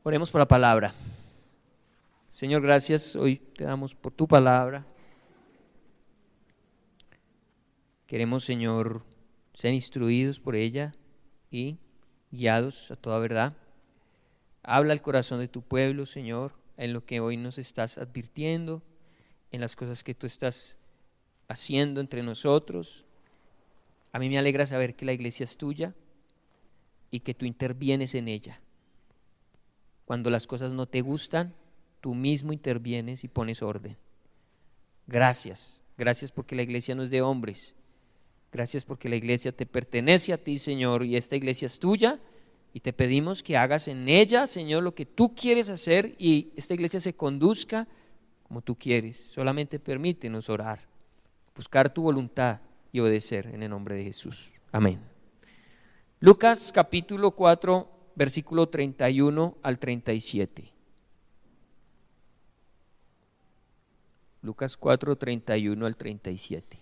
Oremos por la palabra. Señor, gracias. Hoy te damos por tu palabra. Queremos, Señor, ser instruidos por ella y guiados a toda verdad. Habla al corazón de tu pueblo, Señor, en lo que hoy nos estás advirtiendo, en las cosas que tú estás haciendo entre nosotros. A mí me alegra saber que la iglesia es tuya y que tú intervienes en ella. Cuando las cosas no te gustan, tú mismo intervienes y pones orden. Gracias, gracias porque la iglesia no es de hombres. Gracias porque la iglesia te pertenece a ti, Señor, y esta iglesia es tuya. Y te pedimos que hagas en ella, Señor, lo que tú quieres hacer y esta iglesia se conduzca como tú quieres. Solamente permítenos orar, buscar tu voluntad y obedecer en el nombre de Jesús. Amén. Lucas capítulo 4, versículo 31 al 37. Lucas 4, 31 al 37.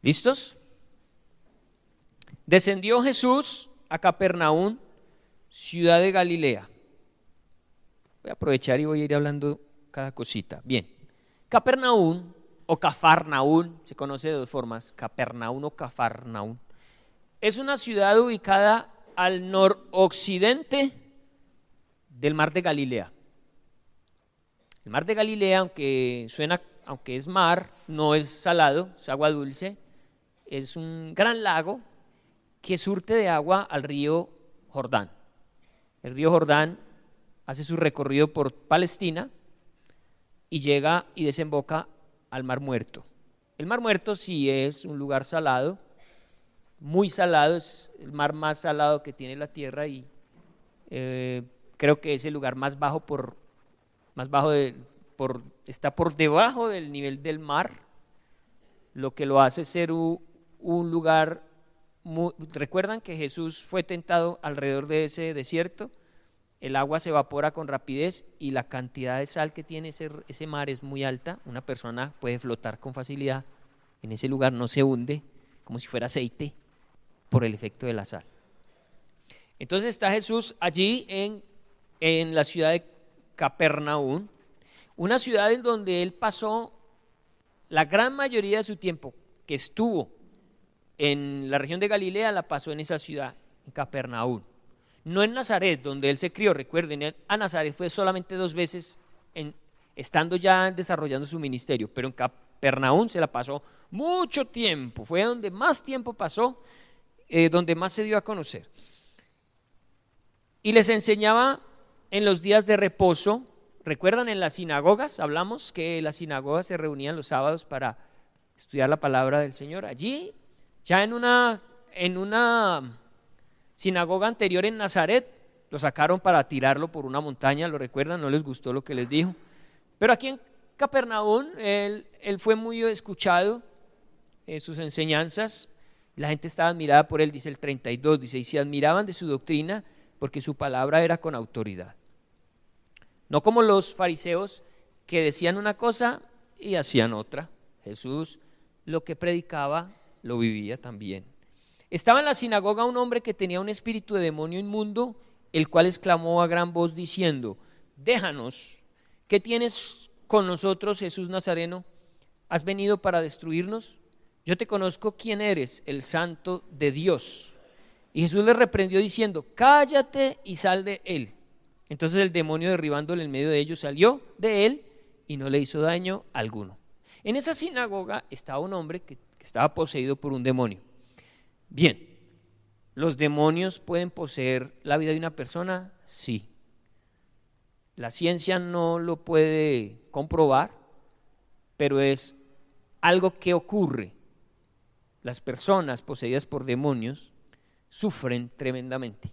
¿Listos? Descendió Jesús a Capernaum, ciudad de Galilea. Voy a aprovechar y voy a ir hablando cada cosita. Bien, Capernaum o Cafarnaún, se conoce de dos formas, Capernaum o Cafarnaún. Es una ciudad ubicada al noroccidente del mar de Galilea. El mar de Galilea, aunque es mar, no es salado, es agua dulce. Es un gran lago que surte de agua al río Jordán. El río Jordán hace su recorrido por Palestina y llega y desemboca al Mar Muerto. El Mar Muerto sí es un lugar salado, muy salado, es el mar más salado que tiene la tierra y creo que es el lugar está por debajo del nivel del mar, lo que lo hace ser un lugar ¿recuerdan que Jesús fue tentado alrededor de ese desierto? El agua se evapora con rapidez y la cantidad de sal que tiene ese mar es muy alta. Una persona puede flotar con facilidad en ese lugar, no se hunde, como si fuera aceite, por el efecto de la sal. Entonces está Jesús allí en la ciudad de Capernaum, una ciudad en donde él pasó la gran mayoría de su tiempo que estuvo en la región de Galilea, la pasó en esa ciudad, en Capernaum. No en Nazaret, donde él se crió, recuerden, a Nazaret fue solamente 2 veces estando ya desarrollando su ministerio, pero en Capernaum se la pasó mucho tiempo, fue donde más tiempo pasó, donde más se dio a conocer. Y les enseñaba en los días de reposo. ¿Recuerdan en las sinagogas? Hablamos que las sinagogas se reunían los sábados para estudiar la palabra del Señor. Allí, ya en una sinagoga anterior en Nazaret, lo sacaron para tirarlo por una montaña, ¿lo recuerdan? No les gustó lo que les dijo. Pero aquí en Capernaum, él fue muy escuchado, sus enseñanzas, la gente estaba admirada por él, dice el 32, dice, y se admiraban de su doctrina porque su palabra era con autoridad. No como los fariseos que decían una cosa y hacían otra. Jesús lo que predicaba lo vivía también. Estaba en la sinagoga un hombre que tenía un espíritu de demonio inmundo, el cual exclamó a gran voz diciendo: déjanos, ¿qué tienes con nosotros, Jesús Nazareno? ¿Has venido para destruirnos? Yo te conozco quién eres, el Santo de Dios. Y Jesús le reprendió diciendo: cállate y sal de él. Entonces el demonio, derribándole en medio de ellos, salió de él y no le hizo daño alguno. En esa sinagoga estaba un hombre que estaba poseído por un demonio. Bien, ¿los demonios pueden poseer la vida de una persona? Sí. La ciencia no lo puede comprobar, pero es algo que ocurre. Las personas poseídas por demonios sufren tremendamente.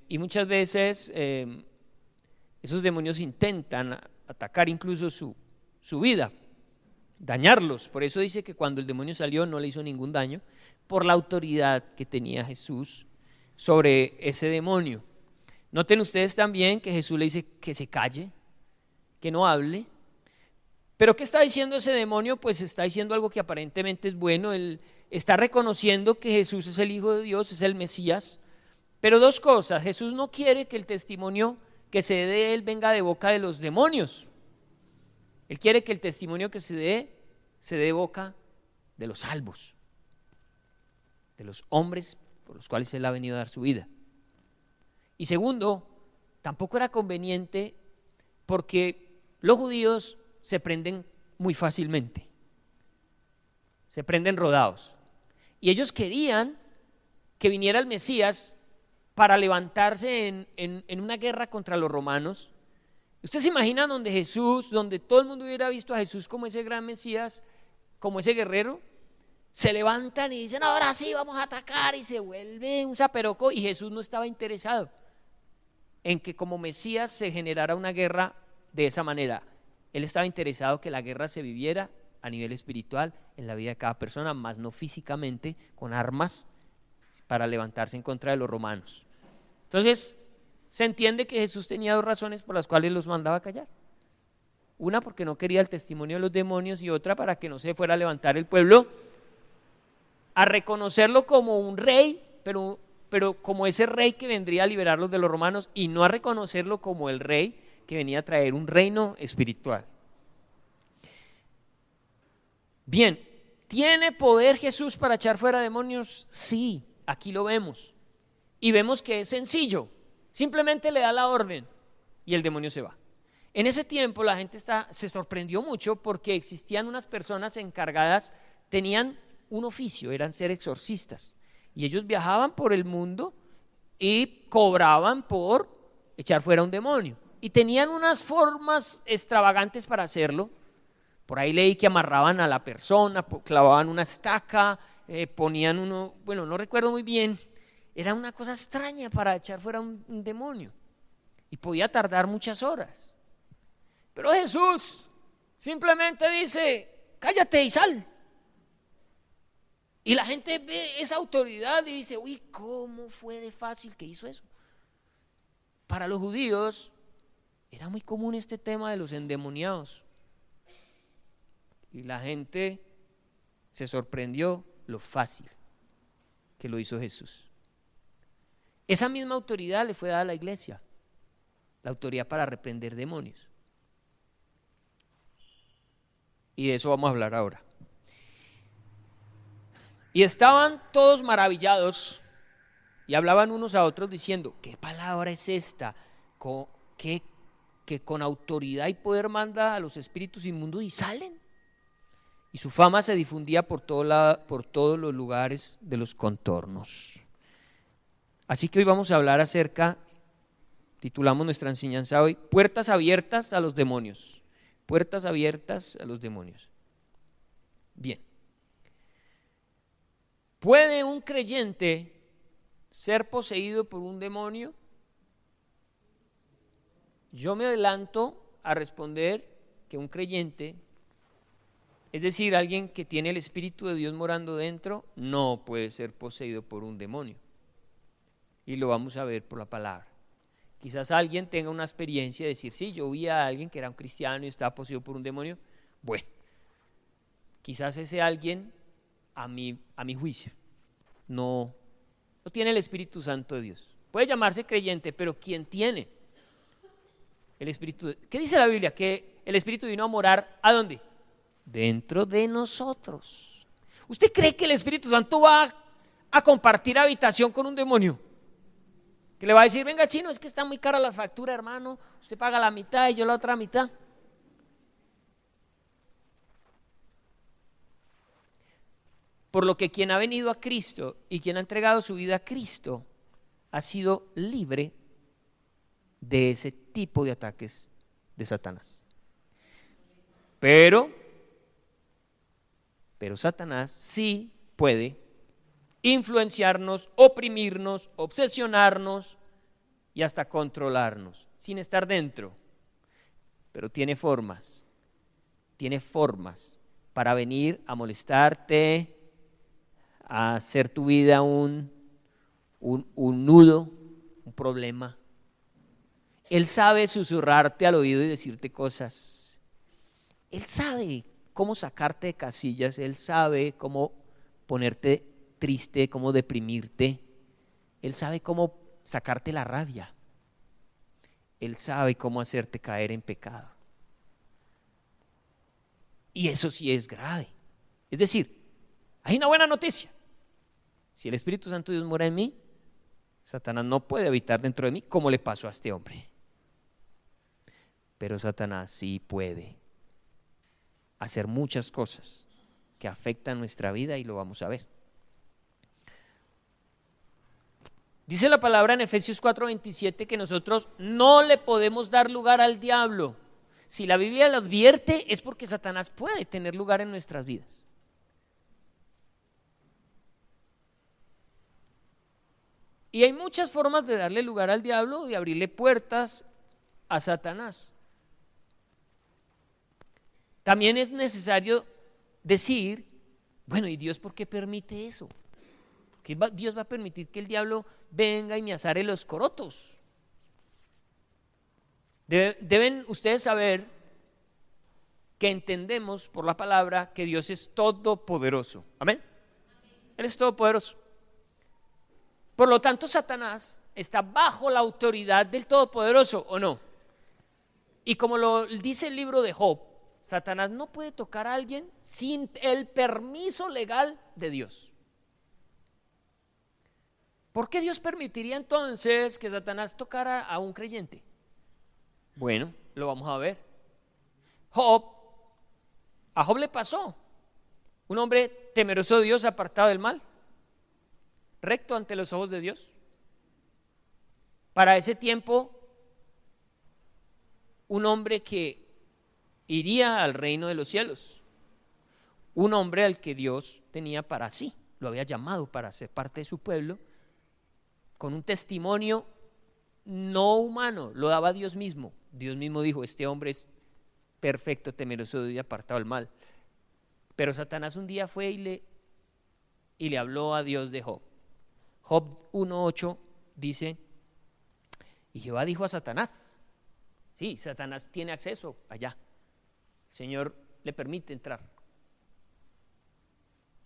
Y muchas veces esos demonios intentan atacar incluso su vida, dañarlos. Por eso dice que cuando el demonio salió no le hizo ningún daño, por la autoridad que tenía Jesús sobre ese demonio. Noten ustedes también que Jesús le dice que se calle, que no hable. Pero ¿qué está diciendo ese demonio? Pues está diciendo algo que aparentemente es bueno. Él está reconociendo que Jesús es el Hijo de Dios, es el Mesías. Pero dos cosas: Jesús no quiere que el testimonio que se dé de él venga de boca de los demonios. Él quiere que el testimonio que se dé de boca de los salvos, de los hombres por los cuales él ha venido a dar su vida. Y segundo, tampoco era conveniente porque los judíos se prenden muy fácilmente, se prenden rodados. Y ellos querían que viniera el Mesías para levantarse en una guerra contra los romanos. ¿Usted se imagina donde todo el mundo hubiera visto a Jesús como ese gran Mesías, como ese guerrero? Se levantan y dicen, ahora sí vamos a atacar, y se vuelve un zaperoco, y Jesús no estaba interesado en que como Mesías se generara una guerra de esa manera. Él estaba interesado que la guerra se viviera a nivel espiritual en la vida de cada persona, más no físicamente con armas para levantarse en contra de los romanos. Entonces se entiende que Jesús tenía dos razones por las cuales los mandaba a callar. Una, porque no quería el testimonio de los demonios, y otra, para que no se fuera a levantar el pueblo a reconocerlo como un rey, pero como ese rey que vendría a liberarlos de los romanos, y no a reconocerlo como el rey que venía a traer un reino espiritual. Bien, ¿tiene poder Jesús para echar fuera demonios? Sí, aquí lo vemos. Y vemos que es sencillo, simplemente le da la orden y el demonio se va. En ese tiempo la gente se sorprendió mucho porque existían unas personas encargadas, tenían un oficio, eran ser exorcistas, y ellos viajaban por el mundo y cobraban por echar fuera un demonio, y tenían unas formas extravagantes para hacerlo. Por ahí leí que amarraban a la persona, clavaban una estaca, ponían no recuerdo muy bien, era una cosa extraña para echar fuera un demonio, y podía tardar muchas horas. Pero Jesús simplemente dice, cállate y sal. Y la gente ve esa autoridad y dice, uy, ¿cómo fue de fácil que hizo eso? Para los judíos era muy común este tema de los endemoniados. Y la gente se sorprendió lo fácil que lo hizo Jesús. Esa misma autoridad le fue dada a la iglesia, la autoridad para reprender demonios. Y de eso vamos a hablar ahora. Y estaban todos maravillados y hablaban unos a otros diciendo, ¿qué palabra es esta? Que con autoridad y poder manda a los espíritus inmundos y salen. Y su fama se difundía por todos los lugares de los contornos. Así que hoy vamos a hablar titulamos nuestra enseñanza hoy, puertas abiertas a los demonios. Puertas abiertas a los demonios. Bien. ¿Puede un creyente ser poseído por un demonio? Yo me adelanto a responder que un creyente, es decir, alguien que tiene el Espíritu de Dios morando dentro, no puede ser poseído por un demonio. Y lo vamos a ver por la palabra. Quizás alguien tenga una experiencia de decir, sí, yo vi a alguien que era un cristiano y estaba poseído por un demonio. Bueno, quizás ese alguien, a mi juicio, no tiene el Espíritu Santo de Dios. Puede llamarse creyente, pero ¿quién tiene el Espíritu? ¿Qué dice la Biblia? Que el Espíritu vino a morar, ¿a dónde? Dentro de nosotros. ¿Usted cree que el Espíritu Santo va a compartir habitación con un demonio? Que le va a decir, venga chino, es que está muy cara la factura, hermano, usted paga la mitad y yo la otra mitad. Por lo que quien ha venido a Cristo y quien ha entregado su vida a Cristo ha sido libre de ese tipo de ataques de Satanás. Pero Satanás sí puede influenciarnos, oprimirnos, obsesionarnos y hasta controlarnos sin estar dentro. Pero tiene formas para venir a molestarte, a hacer tu vida un nudo, un problema. Él sabe susurrarte al oído y decirte cosas. Él sabe cómo sacarte de casillas. Él sabe cómo ponerte triste, cómo deprimirte. Él sabe cómo sacarte la rabia. Él sabe cómo hacerte caer en pecado. Y eso sí es grave. Es decir, hay una buena noticia. Si el Espíritu Santo de Dios mora en mí, Satanás no puede habitar dentro de mí como le pasó a este hombre. Pero Satanás sí puede hacer muchas cosas que afectan nuestra vida y lo vamos a ver. Dice la palabra en Efesios 4:27 que nosotros no le podemos dar lugar al diablo. Si la Biblia lo advierte es porque Satanás puede tener lugar en nuestras vidas. Y hay muchas formas de darle lugar al diablo y abrirle puertas a Satanás. También es necesario decir, bueno, ¿y Dios por qué permite eso? ¿Por qué Dios va a permitir que el diablo venga y me azare los corotos? Deben ustedes saber que entendemos por la palabra que Dios es todopoderoso. ¿Amén? Él es todopoderoso. Por lo tanto, Satanás está bajo la autoridad del Todopoderoso, ¿o no? Y como lo dice el libro de Job, Satanás no puede tocar a alguien sin el permiso legal de Dios. ¿Por qué Dios permitiría entonces que Satanás tocara a un creyente? Bueno, lo vamos a ver. A Job le pasó. Un hombre temeroso de Dios, apartado del mal, recto ante los ojos de Dios. Para ese tiempo, un hombre que iría al reino de los cielos, un hombre al que Dios tenía para sí, lo había llamado para ser parte de su pueblo, con un testimonio no humano, lo daba Dios mismo. Dios mismo dijo, este hombre es perfecto, temeroso de Dios y apartado del mal. Pero Satanás un día fue y le habló a Dios de Job. Job 1:8 dice, y Jehová dijo a Satanás, sí, Satanás tiene acceso allá, el Señor le permite entrar.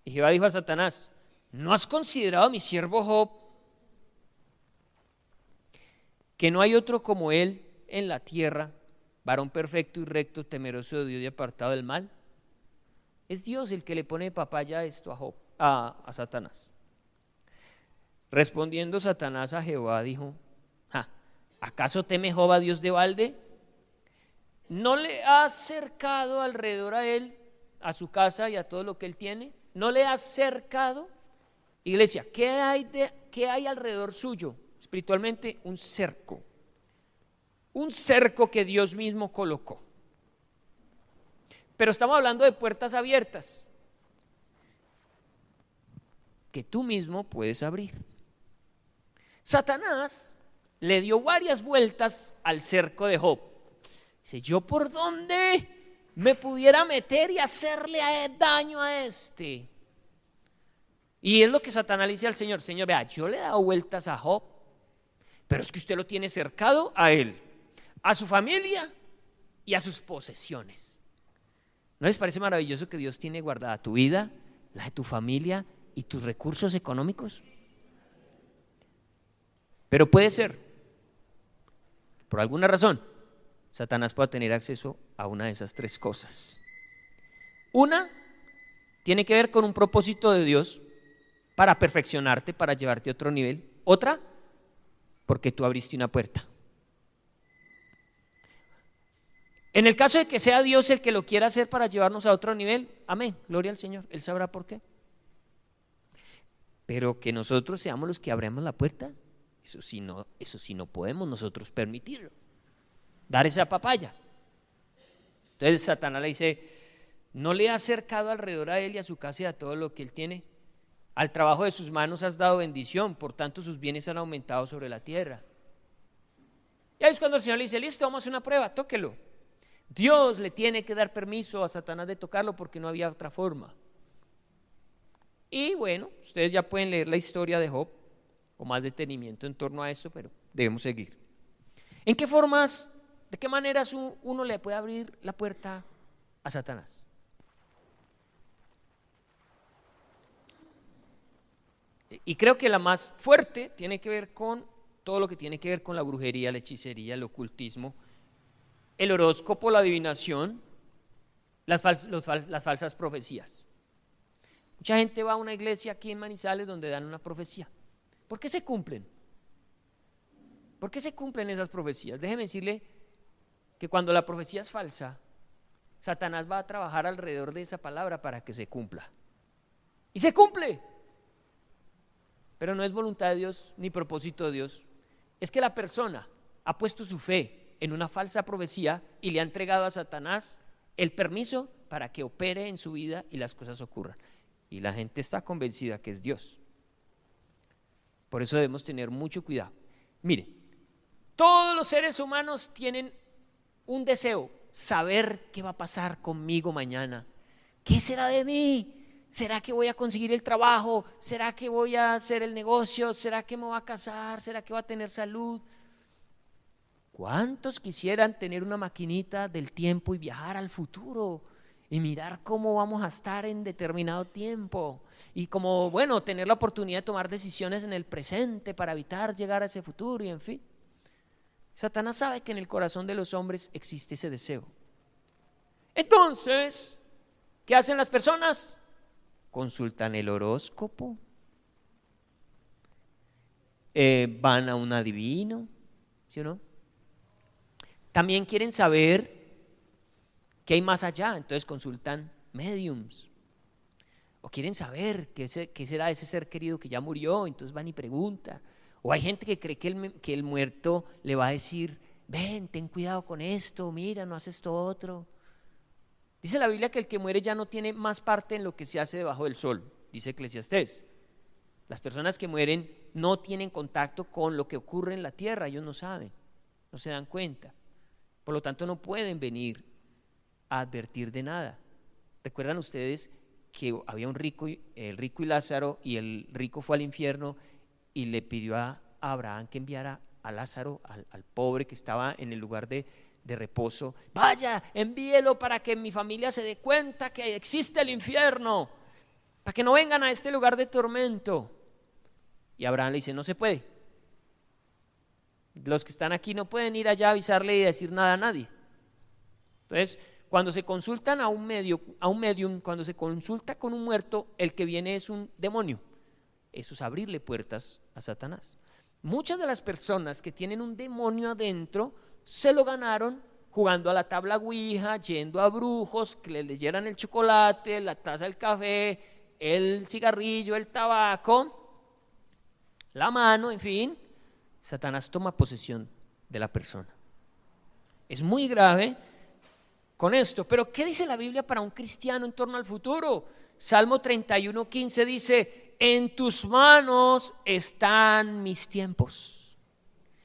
Y Jehová dijo a Satanás, ¿no has considerado a mi siervo Job, que no hay otro como él en la tierra, varón perfecto y recto, temeroso de Dios y apartado del mal? Es Dios el que le pone papaya esto a Satanás. Respondiendo Satanás a Jehová dijo, ¿acaso teme Job a Dios de balde? ¿No le has cercado alrededor a él, a su casa y a todo lo que él tiene? ¿No le has cercado? Iglesia, ¿qué hay alrededor suyo? Espiritualmente, un cerco que Dios mismo colocó. Pero estamos hablando de puertas abiertas que tú mismo puedes abrir. Satanás le dio varias vueltas al cerco de Job. Dice, ¿yo por dónde me pudiera meter y hacerle daño a este? Y es lo que Satanás le dice al Señor, Señor, vea, yo le he dado vueltas a Job, pero es que usted lo tiene cercado a él, a su familia y a sus posesiones. ¿No les parece maravilloso que Dios tiene guardada tu vida, la de tu familia y tus recursos económicos? Pero puede ser, por alguna razón, Satanás pueda tener acceso a una de esas tres cosas. Una tiene que ver con un propósito de Dios para perfeccionarte, para llevarte a otro nivel. Otra, porque tú abriste una puerta. En el caso de que sea Dios el que lo quiera hacer para llevarnos a otro nivel, amén, gloria al Señor, Él sabrá por qué. Pero que nosotros seamos los que abramos la puerta, eso sí no podemos nosotros permitirlo, dar esa papaya. Entonces Satanás le dice, ¿no le has cercado alrededor a él y a su casa y a todo lo que él tiene? Al trabajo de sus manos has dado bendición, por tanto sus bienes han aumentado sobre la tierra. Y ahí es cuando el Señor le dice, listo, vamos a hacer una prueba, tóquelo. Dios le tiene que dar permiso a Satanás de tocarlo porque no había otra forma. Y bueno, ustedes ya pueden leer la historia de Job con más detenimiento en torno a esto, pero debemos seguir. ¿En qué formas, de qué maneras uno le puede abrir la puerta a Satanás? Y creo que la más fuerte tiene que ver con todo lo que tiene que ver con la brujería, la hechicería, el ocultismo, el horóscopo, la adivinación, las falsas profecías. Mucha gente va a una iglesia aquí en Manizales donde dan una profecía. ¿Por qué se cumplen? ¿Por qué se cumplen esas profecías? Déjeme decirle que cuando la profecía es falsa, Satanás va a trabajar alrededor de esa palabra para que se cumpla. Y se cumple. Pero no es voluntad de Dios ni propósito de Dios. Es que la persona ha puesto su fe en una falsa profecía y le ha entregado a Satanás el permiso para que opere en su vida y las cosas ocurran. Y la gente está convencida que es Dios. Por eso debemos tener mucho cuidado. Mire, todos los seres humanos tienen un deseo, saber qué va a pasar conmigo mañana. ¿Qué será de mí? ¿Será que voy a conseguir el trabajo? ¿Será que voy a hacer el negocio? ¿Será que me voy a casar? ¿Será que voy a tener salud? ¿Cuántos quisieran tener una maquinita del tiempo y viajar al futuro y mirar cómo vamos a estar en determinado tiempo? Y como, bueno, tener la oportunidad de tomar decisiones en el presente para evitar llegar a ese futuro y en fin. Satanás sabe que en el corazón de los hombres existe ese deseo. Entonces, ¿qué hacen las personas? Consultan el horóscopo, van a un adivino, ¿sí o no? También quieren saber qué hay más allá, entonces consultan mediums. O quieren saber qué será ese ser querido que ya murió, entonces van y preguntan. O hay gente que cree que el muerto le va a decir, ven, ten cuidado con esto, mira, no haces esto otro. Dice la Biblia que el que muere ya no tiene más parte en lo que se hace debajo del sol, dice Eclesiastés. Las personas que mueren no tienen contacto con lo que ocurre en la tierra, ellos no saben, no se dan cuenta. Por lo tanto, no pueden venir a advertir de nada. ¿Recuerdan ustedes que había un rico, el rico y Lázaro, y el rico fue al infierno y le pidió a Abraham que enviara a Lázaro, al pobre que estaba en el lugar de reposo? Vaya, envíelo para que mi familia se dé cuenta que existe el infierno, para que no vengan a este lugar de tormento. Y Abraham le dice, no se puede. Los que están aquí no pueden ir allá a avisarle y decir nada a nadie. Entonces, cuando se consultan a un medium, cuando se consulta con un muerto, el que viene es un demonio. Eso es abrirle puertas a Satanás. Muchas de las personas que tienen un demonio adentro se lo ganaron jugando a la tabla ouija, yendo a brujos que le leyeran el chocolate, la taza del café, el cigarrillo, el tabaco, la mano, en fin. Satanás toma posesión de la persona. Es muy grave con esto, pero ¿qué dice la Biblia para un cristiano en torno al futuro? Salmo 31:15 dice, en tus manos están mis tiempos.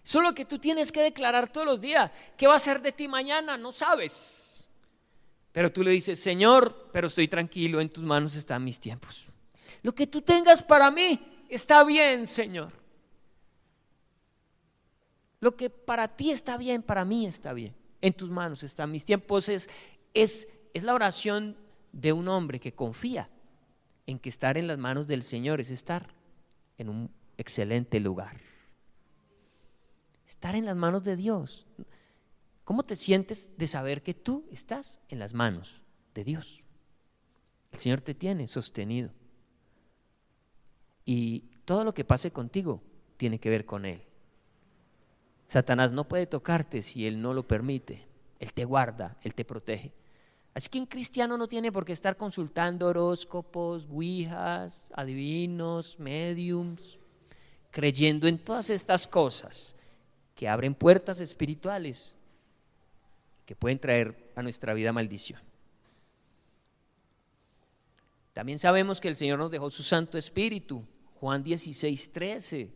Eso es lo que tú tienes que declarar todos los días. ¿Qué va a ser de ti mañana? No sabes. Pero tú le dices, Señor, pero estoy tranquilo, en tus manos están mis tiempos. Lo que tú tengas para mí está bien, Señor. Lo que para ti está bien, para mí está bien. En tus manos están mis tiempos. Es la oración de un hombre que confía en que estar en las manos del Señor es estar en un excelente lugar. Estar en las manos de Dios. ¿Cómo te sientes de saber que tú estás en las manos de Dios? El Señor te tiene sostenido. Y todo lo que pase contigo tiene que ver con Él. Satanás no puede tocarte si Él no lo permite. Él te guarda, Él te protege. Así que un cristiano no tiene por qué estar consultando horóscopos, ouijas, adivinos, mediums, creyendo en todas estas cosas que abren puertas espirituales que pueden traer a nuestra vida maldición. También sabemos que el Señor nos dejó su Santo Espíritu. Juan 16:13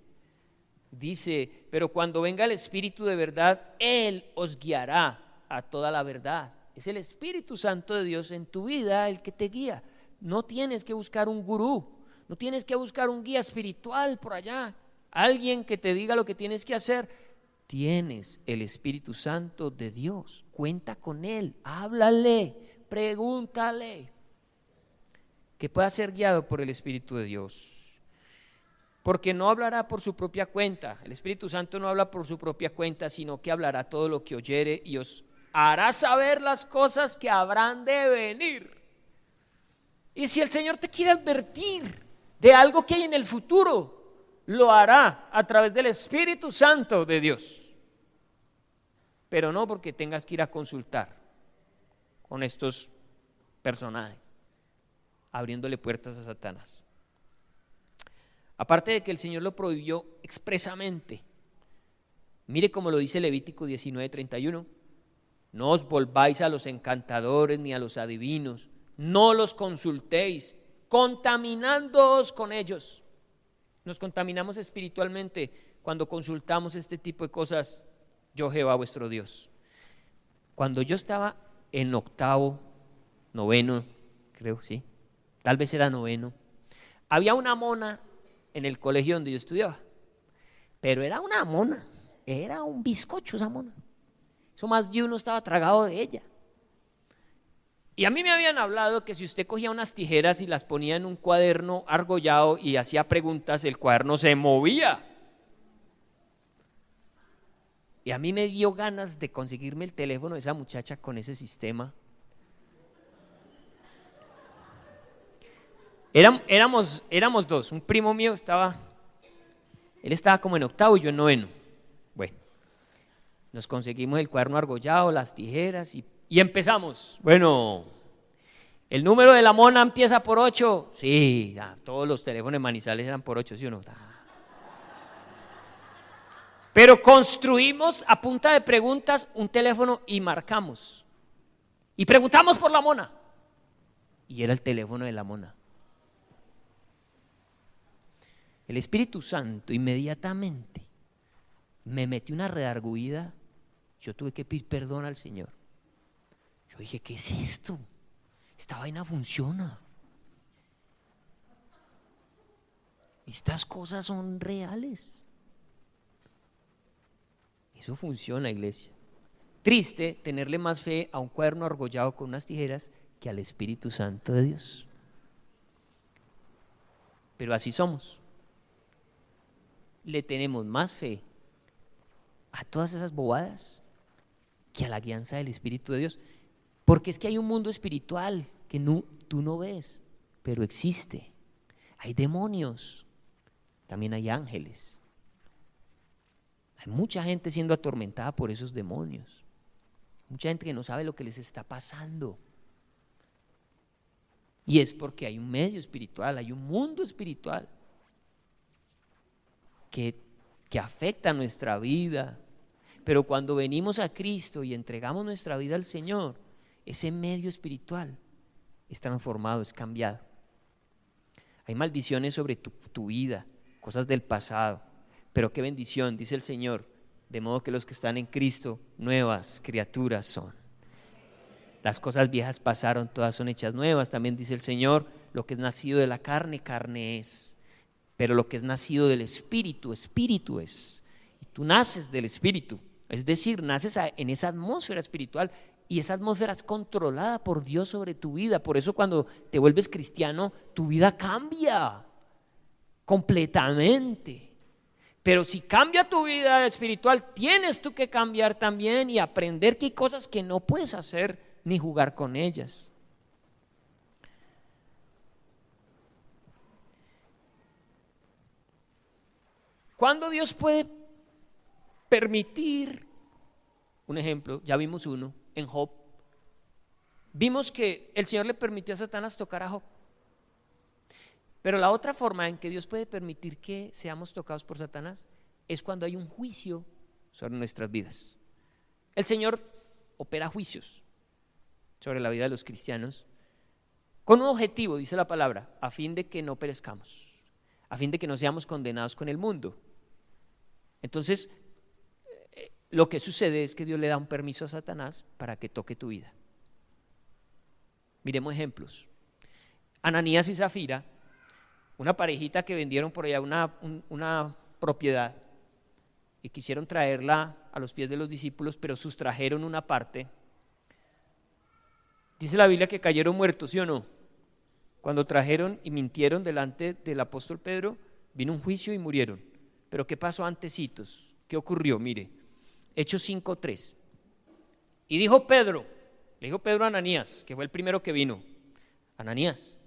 dice, pero cuando venga el Espíritu de verdad, Él os guiará a toda la verdad. Es el Espíritu Santo de Dios en tu vida el que te guía. No tienes que buscar un gurú, no tienes que buscar un guía espiritual por allá, alguien que te diga lo que tienes que hacer. tienes el Espíritu Santo de Dios. Cuenta con Él, háblale, pregúntale. Que pueda ser guiado por el Espíritu de Dios. Porque no hablará por su propia cuenta. El Espíritu Santo no habla por su propia cuenta, sino que hablará todo lo que oyere y os hará saber las cosas que habrán de venir. Y si el Señor te quiere advertir de algo que hay en el futuro, lo hará a través del Espíritu Santo de Dios. Pero no porque tengas que ir a consultar con estos personajes, abriéndole puertas a Satanás. Aparte de que el Señor lo prohibió expresamente, mire cómo lo dice Levítico 19:31, no os volváis a los encantadores ni a los adivinos, no los consultéis, contaminándoos con ellos. Nos contaminamos espiritualmente cuando consultamos este tipo de cosas. Yo, Jehová vuestro Dios. Cuando yo estaba en octavo, noveno, creo, sí, tal vez era noveno, había una mona en el colegio donde yo estudiaba, pero era una mona, era un bizcocho esa mona, eso más de uno estaba tragado de ella. Y a mí me habían hablado que si usted cogía unas tijeras y las ponía en un cuaderno argollado y hacía preguntas, el cuaderno se movía. Y a mí me dio ganas de conseguirme el teléfono de esa muchacha con ese sistema. Éramos dos, un primo mío él estaba como en octavo y yo en noveno. Bueno, nos conseguimos el cuaderno argollado, las tijeras y empezamos. Bueno, el número de la mona empieza por 8. Sí, todos los teléfonos de Manizales eran por 8, ¿sí o no? Pero construimos a punta de preguntas un teléfono y marcamos. Y preguntamos por la mona. Y era el teléfono de la mona. El Espíritu Santo inmediatamente me metió una redarguida. Yo tuve que pedir perdón al Señor. Yo dije, ¿qué es esto? Esta vaina funciona. Estas cosas son reales. Eso funciona, iglesia. Triste tenerle más fe a un cuaderno argollado con unas tijeras que al Espíritu Santo de Dios. Pero así somos. Le tenemos más fe a todas esas bobadas que a la guianza del Espíritu de Dios. Porque es que hay un mundo espiritual que tú no ves, pero existe. Hay demonios, también hay ángeles. Hay mucha gente siendo atormentada por esos demonios. Mucha gente que no sabe lo que les está pasando. Y es porque hay un medio espiritual, hay un mundo espiritual que afecta nuestra vida. Pero cuando venimos a Cristo y entregamos nuestra vida al Señor, ese medio espiritual es transformado, es cambiado. Hay maldiciones sobre tu vida, cosas del pasado. Pero qué bendición, dice el Señor, de modo que los que están en Cristo, nuevas criaturas son. Las cosas viejas pasaron, todas son hechas nuevas. También dice el Señor, lo que es nacido de la carne, carne es. Pero lo que es nacido del Espíritu, Espíritu es. Y tú naces del Espíritu, es decir, naces en esa atmósfera espiritual y esa atmósfera es controlada por Dios sobre tu vida. Por eso cuando te vuelves cristiano, tu vida cambia completamente. Pero si cambia tu vida espiritual, tienes tú que cambiar también y aprender que hay cosas que no puedes hacer ni jugar con ellas. ¿Cuándo Dios puede permitir? Un ejemplo, ya vimos uno en Job. Vimos que el Señor le permitió a Satanás tocar a Job. Pero la otra forma en que Dios puede permitir que seamos tocados por Satanás es cuando hay un juicio sobre nuestras vidas. El Señor opera juicios sobre la vida de los cristianos con un objetivo, dice la palabra, a fin de que no perezcamos, a fin de que no seamos condenados con el mundo. Entonces, lo que sucede es que Dios le da un permiso a Satanás para que toque tu vida. Miremos ejemplos. Ananías y Zafira, una parejita que vendieron por allá una propiedad, y quisieron traerla a los pies de los discípulos, pero sustrajeron una parte. Dice la Biblia que cayeron muertos, ¿sí o no? Cuando trajeron y mintieron delante del apóstol Pedro, vino un juicio y murieron. Pero ¿qué pasó antecitos? ¿Qué ocurrió? Mire, Hechos 5:3. Y le dijo Pedro a Ananías, que fue el primero que vino: Ananías,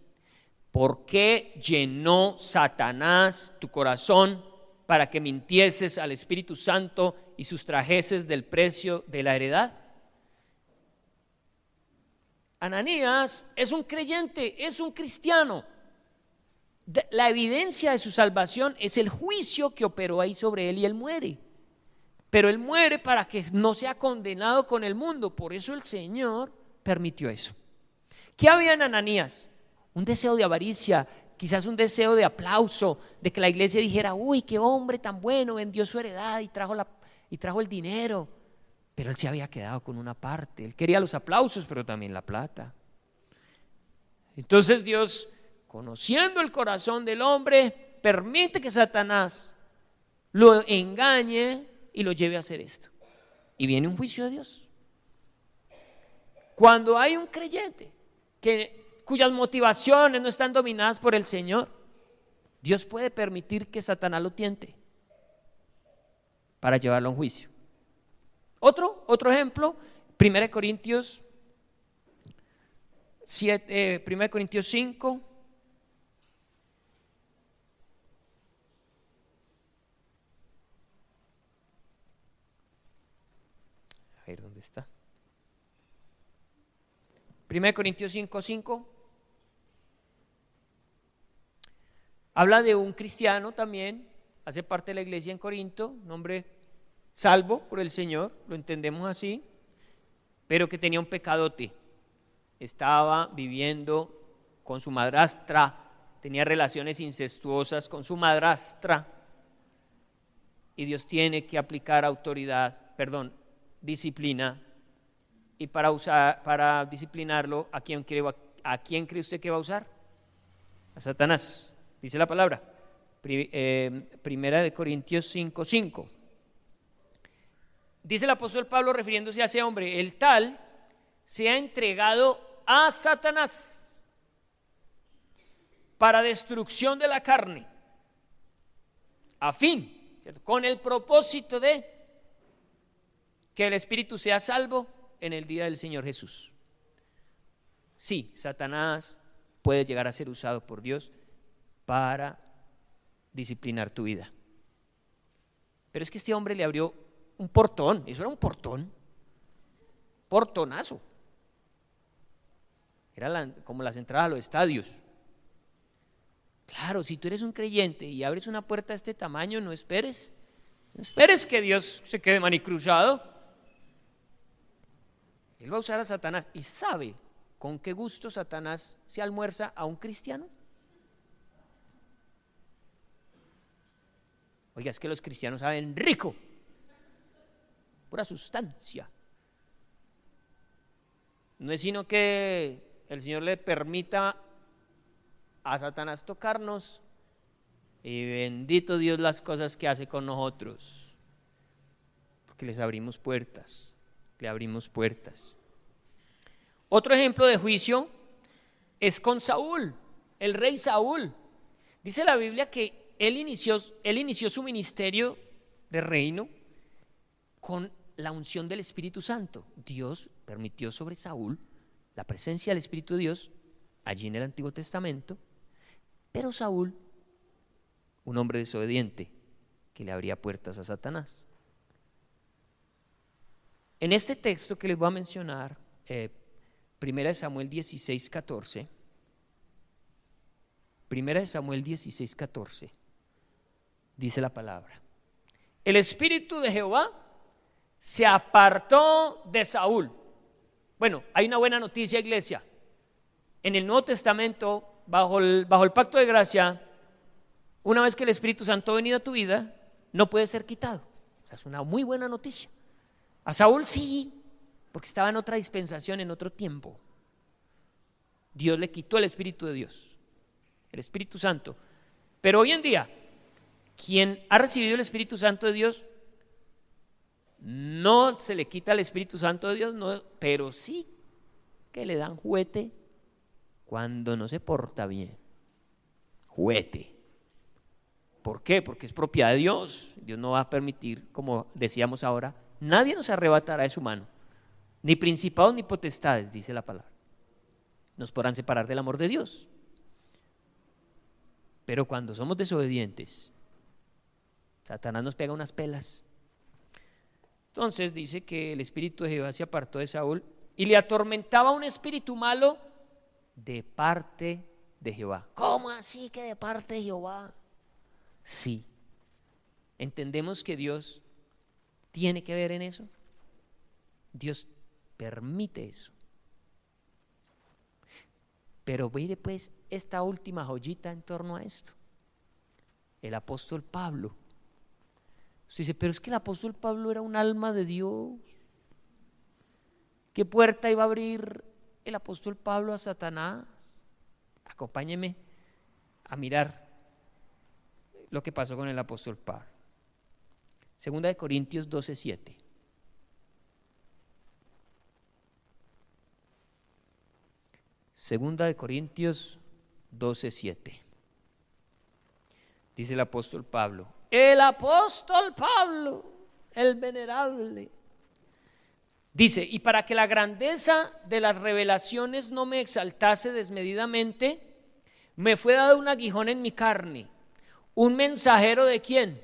¿por qué llenó Satanás tu corazón para que mintieses al Espíritu Santo y sustrajeses del precio de la heredad? Ananías es un creyente, es un cristiano. La evidencia de su salvación es el juicio que operó ahí sobre él y él muere. Pero él muere para que no sea condenado con el mundo. Por eso el Señor permitió eso. ¿Qué había en Ananías? Un deseo de avaricia, quizás un deseo de aplauso, de que la iglesia dijera: uy, qué hombre tan bueno, vendió su heredad y trajo el dinero. Pero él se había quedado con una parte. Él quería los aplausos, pero también la plata. Entonces Dios, conociendo el corazón del hombre, permite que Satanás lo engañe y lo lleve a hacer esto. Y viene un juicio de Dios. Cuando hay un creyente cuyas motivaciones no están dominadas por el Señor, Dios puede permitir que Satanás lo tiente para llevarlo a un juicio. Otro ejemplo, 1 Corintios 5. A ver, ¿dónde está? 1 Corintios 5:5. Habla de un cristiano también, hace parte de la iglesia en Corinto, un hombre salvo por el Señor, lo entendemos así, pero que tenía un pecadote. Estaba viviendo con su madrastra, tenía relaciones incestuosas con su madrastra, y Dios tiene que aplicar disciplina. Y para disciplinarlo, ¿a quién cree usted que va a usar? A Satanás, dice la palabra. Primera de Corintios 5:5. Dice el apóstol Pablo, refiriéndose a ese hombre: el tal se ha entregado a Satanás para destrucción de la carne, a fin, con el propósito de que el espíritu sea salvo en el día del Señor Jesús. Sí, Satanás puede llegar a ser usado por Dios para disciplinar tu vida. Pero es que este hombre le abrió un portón, eso era un portonazo. Era como las entradas a los estadios. Claro, si tú eres un creyente y abres una puerta de este tamaño, no esperes que Dios se quede manicruzado. Él va a usar a Satanás. ¿Y sabe con qué gusto Satanás se almuerza a un cristiano? Oiga, es que los cristianos saben rico, pura sustancia. No es sino que el Señor le permita a Satanás tocarnos, y bendito Dios las cosas que hace con nosotros, porque le abrimos puertas. Otro ejemplo de juicio es con Saúl, el rey Saúl. Dice la Biblia que él inició su ministerio de reino con la unción del Espíritu Santo. Dios permitió sobre Saúl la presencia del Espíritu de Dios allí en el Antiguo Testamento, pero Saúl, un hombre desobediente que le abría puertas a Satanás. En este texto que les voy a mencionar, 1 Samuel 16:14, 1 Samuel 16:14, dice la palabra: el Espíritu de Jehová se apartó de Saúl. Bueno, hay una buena noticia, iglesia. En el Nuevo Testamento, bajo el pacto de gracia, una vez que el Espíritu Santo ha venido a tu vida, no puede ser quitado. O sea, es una muy buena noticia. A Saúl sí, porque estaba en otra dispensación, en otro tiempo. Dios le quitó el Espíritu de Dios, el Espíritu Santo. Pero hoy en día, quien ha recibido el Espíritu Santo de Dios No se le quita el Espíritu Santo de Dios, no, pero sí que le dan juguete cuando no se porta bien. Juguete. ¿Por qué? Porque es propiedad de Dios. Dios no va a permitir, como decíamos ahora, nadie nos arrebatará de su mano, ni principados ni potestades, dice la palabra. Nos podrán separar del amor de Dios. Pero cuando somos desobedientes, Satanás nos pega unas pelas. Entonces dice que el espíritu de Jehová se apartó de Saúl y le atormentaba un espíritu malo de parte de Jehová. ¿Cómo así que de parte de Jehová? Sí. ¿Entendemos que Dios tiene que ver en eso? Dios permite eso. Pero mire pues esta última joyita en torno a esto. El apóstol Pablo. Usted dice, pero es que el apóstol Pablo era un alma de Dios. ¿Qué puerta iba a abrir el apóstol Pablo a Satanás? Acompáñeme a mirar lo que pasó con el apóstol Pablo. Segunda de Corintios 12:7. Segunda de Corintios 12:7. Dice el apóstol Pablo, el apóstol Pablo, el venerable. Dice, y para que la grandeza de las revelaciones no me exaltase desmedidamente, me fue dado un aguijón en mi carne. ¿Un mensajero de quién?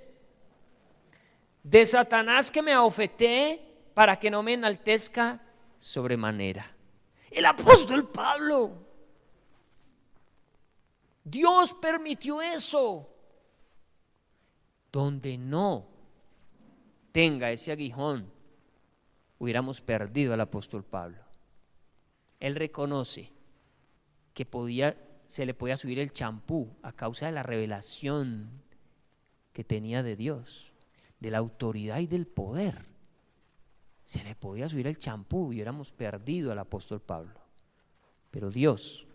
De Satanás, que me abofetee para que no me enaltezca sobremanera. El apóstol Pablo. Dios permitió eso. Donde no tenga ese aguijón, hubiéramos perdido al apóstol Pablo. Él reconoce que se le podía subir el champú a causa de la revelación que tenía de Dios, de la autoridad y del poder. Se le podía subir el champú y hubiéramos perdido al apóstol Pablo. Pero Dios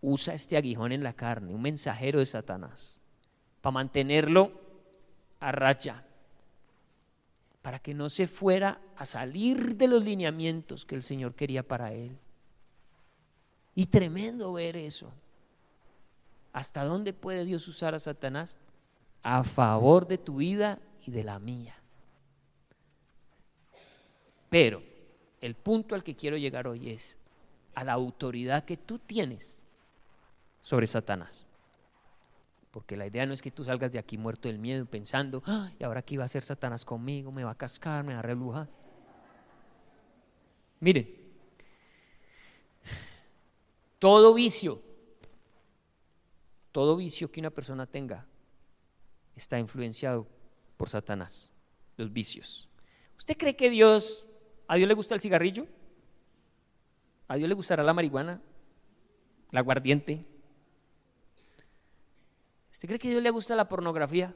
usa este aguijón en la carne, un mensajero de Satanás, para mantenerlo a raya, para que no se fuera a salir de los lineamientos que el Señor quería para él. Y tremendo ver eso. ¿Hasta dónde puede Dios usar a Satanás? A favor de tu vida y de la mía. Pero el punto al que quiero llegar hoy es a la autoridad que tú tienes sobre Satanás. Porque la idea no es que tú salgas de aquí muerto del miedo pensando, ¿y ahora qué iba a hacer Satanás conmigo? ¿Me va a cascar? ¿Me va a rebrujar? Miren, todo vicio que una persona tenga está influenciado por Satanás, los vicios. ¿Usted cree que a Dios le gusta el cigarrillo? ¿A Dios le gustará la marihuana? ¿El aguardiente? ¿Usted cree que a Dios le gusta la pornografía?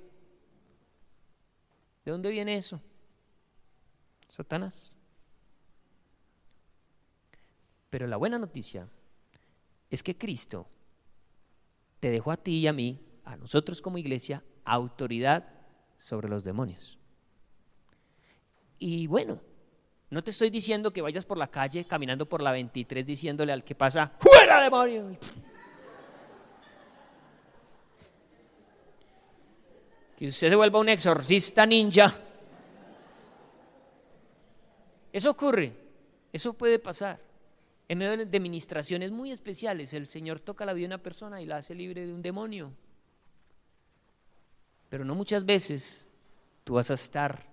¿De dónde viene eso? Satanás. Pero la buena noticia es que Cristo te dejó a ti y a mí, a nosotros como iglesia, autoridad sobre los demonios. Y bueno, no te estoy diciendo que vayas por la calle caminando por la 23 diciéndole al que pasa, ¡fuera demonio! Que usted se vuelva un exorcista ninja. Eso ocurre, eso puede pasar. En medio de ministraciones muy especiales, el Señor toca la vida de una persona y la hace libre de un demonio. Pero no muchas veces tú vas a estar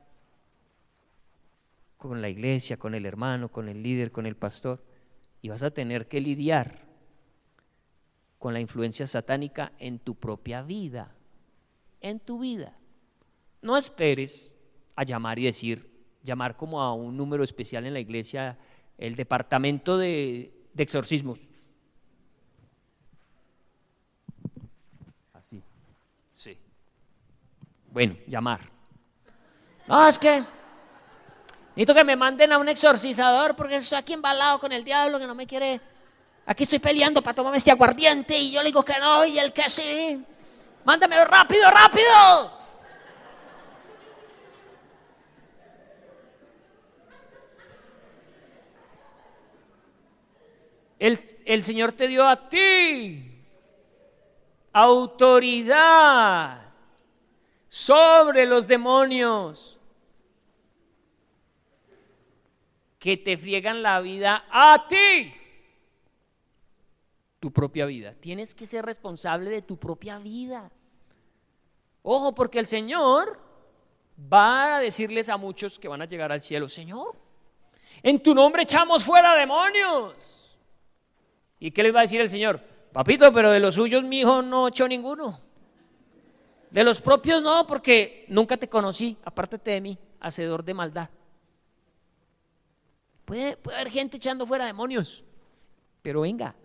con la iglesia, con el hermano, con el líder, con el pastor, y vas a tener que lidiar con la influencia satánica en tu propia vida, en tu vida. No esperes a llamar y llamar como a un número especial en la iglesia, el departamento de exorcismos. Así. Sí. Bueno, llamar. No, es que necesito que me manden a un exorcizador porque estoy aquí embalado con el diablo que no me quiere. Aquí estoy peleando para tomarme este aguardiente y yo le digo que no y él que sí. Mándamelo rápido, rápido. El Señor te dio a ti autoridad sobre los demonios que te friegan la vida a ti. Tu propia vida. Tienes que ser responsable de tu propia vida. Ojo, porque el Señor va a decirles a muchos que van a llegar al cielo: Señor, en tu nombre echamos fuera demonios. ¿Y qué les va a decir el Señor? Papito, pero de los suyos, mi hijo, no echó ninguno. De los propios no, porque nunca te conocí, apártate de mí, hacedor de maldad. Puede haber gente echando fuera demonios, pero venga,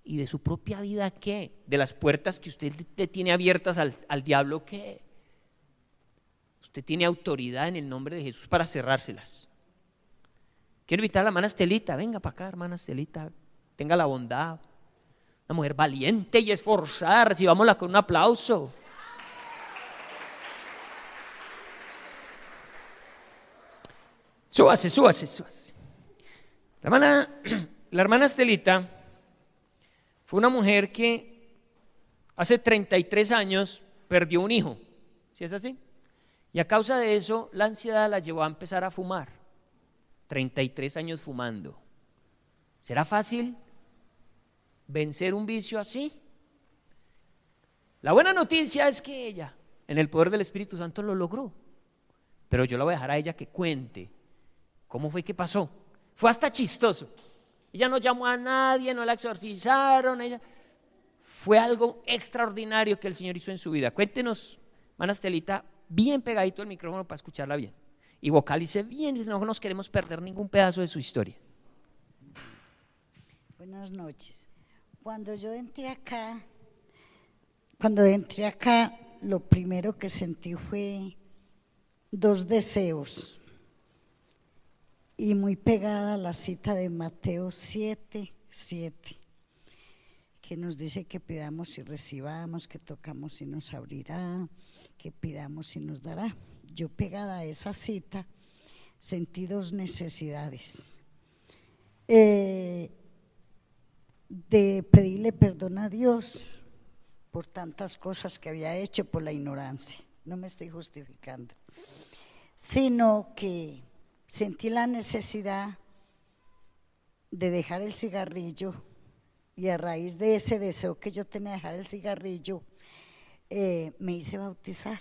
¿y de su propia vida qué? De las puertas que usted le tiene abiertas al diablo, ¿qué? Usted tiene autoridad en el nombre de Jesús para cerrárselas. Quiero invitar a la hermana Estelita. Venga para acá, hermana Estelita, tenga la bondad. Una mujer valiente y esforzada, recibámosla con un aplauso. Súbase. La hermana Estelita fue una mujer que hace 33 años perdió un hijo, ¿sí es así? Y a causa de eso, la ansiedad la llevó a empezar a fumar. 33 años fumando. ¿Será fácil vencer un vicio así? La buena noticia es que ella, en el poder del Espíritu Santo, lo logró. Pero yo la voy a dejar a ella que cuente cómo fue que pasó. Fue hasta chistoso. Ella no llamó a nadie, no la exorcizaron. Fue algo extraordinario que el Señor hizo en su vida. Cuéntenos, hermana Estelita, bien pegadito el micrófono para escucharla bien. Y vocalice bien, no nos queremos perder ningún pedazo de su historia. Buenas noches. Cuando entré acá, lo primero que sentí fue 2 deseos. Y muy pegada a la cita de Mateo 7:7, que nos dice que pidamos y recibamos, que tocamos y nos abrirá, que pidamos y nos dará. Yo, pegada a esa cita, sentí 2 necesidades. De pedirle perdón a Dios por tantas cosas que había hecho por la ignorancia. No me estoy justificando, sino que sentí la necesidad de dejar el cigarrillo, y a raíz de ese deseo que yo tenía de dejar el cigarrillo, me hice bautizar.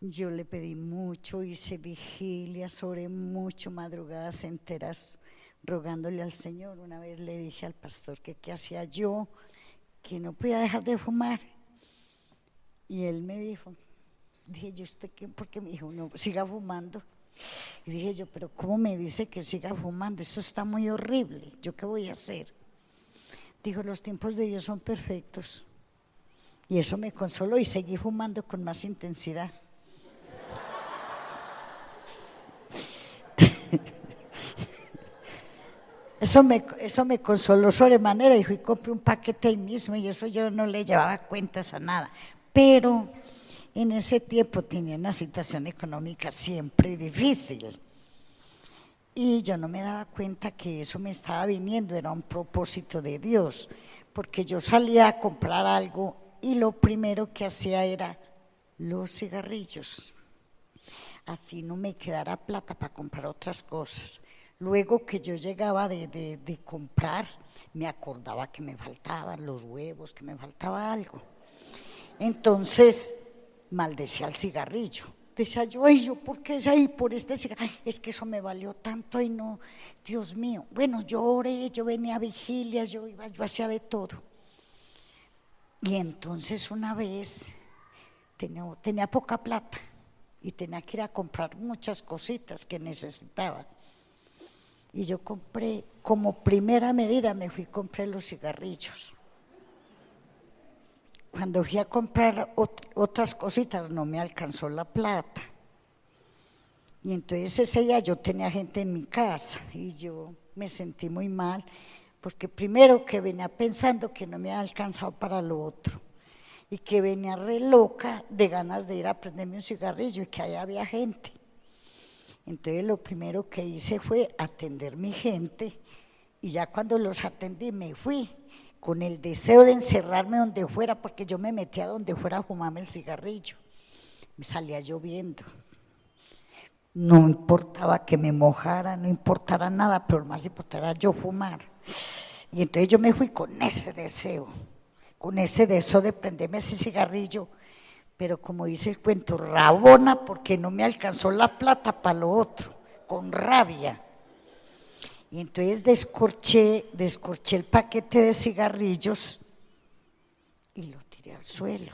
Yo le pedí mucho, hice vigilias, oré mucho, madrugadas enteras, rogándole al Señor. Una vez le dije al pastor que qué hacía yo, que no podía dejar de fumar, y él me dijo, dije yo, ¿usted qué? Porque me dijo, no, siga fumando. Y dije yo, pero ¿cómo me dice que siga fumando? Eso está muy horrible, ¿yo qué voy a hacer? Dijo, los tiempos de Dios son perfectos. Y eso me consoló y seguí fumando con más intensidad. Eso me consoló sobremanera, y fui y compré un paquete ahí mismo, y eso yo no le llevaba cuentas a nada. Pero en ese tiempo tenía una situación económica siempre difícil, y yo no me daba cuenta que eso me estaba viniendo, era un propósito de Dios, porque yo salía a comprar algo y lo primero que hacía era los cigarrillos, así no me quedara plata para comprar otras cosas. Luego que yo llegaba de comprar, me acordaba que me faltaban los huevos, que me faltaba algo. Entonces maldecía el cigarrillo. Decía yo, ay, yo, ¿por qué es ahí por este cigarrillo? Ay, es que eso me valió tanto, ay no, Dios mío. Bueno, yo oré, yo venía a vigilias, yo hacía de todo. Y entonces una vez tenía poca plata y tenía que ir a comprar muchas cositas que necesitaba. Y yo compré, como primera medida me fui y compré los cigarrillos. Cuando fui a comprar otras cositas no me alcanzó la plata. Y entonces ese día yo tenía gente en mi casa y yo me sentí muy mal, porque primero que venía pensando que no me había alcanzado para lo otro, y que venía re loca de ganas de ir a prenderme un cigarrillo y que allá había gente. Entonces lo primero que hice fue atender mi gente Y ya cuando los atendí me fui con el deseo de encerrarme donde fuera, porque yo me metía donde fuera a fumarme el cigarrillo. Me salía lloviendo. No importaba que me mojara, no importara nada, pero más importara yo fumar. Y entonces yo me fui con ese deseo de prenderme ese cigarrillo, pero como dice el cuento, rabona porque no me alcanzó la plata para lo otro, con rabia. Y entonces descorché el paquete de cigarrillos y lo tiré al suelo.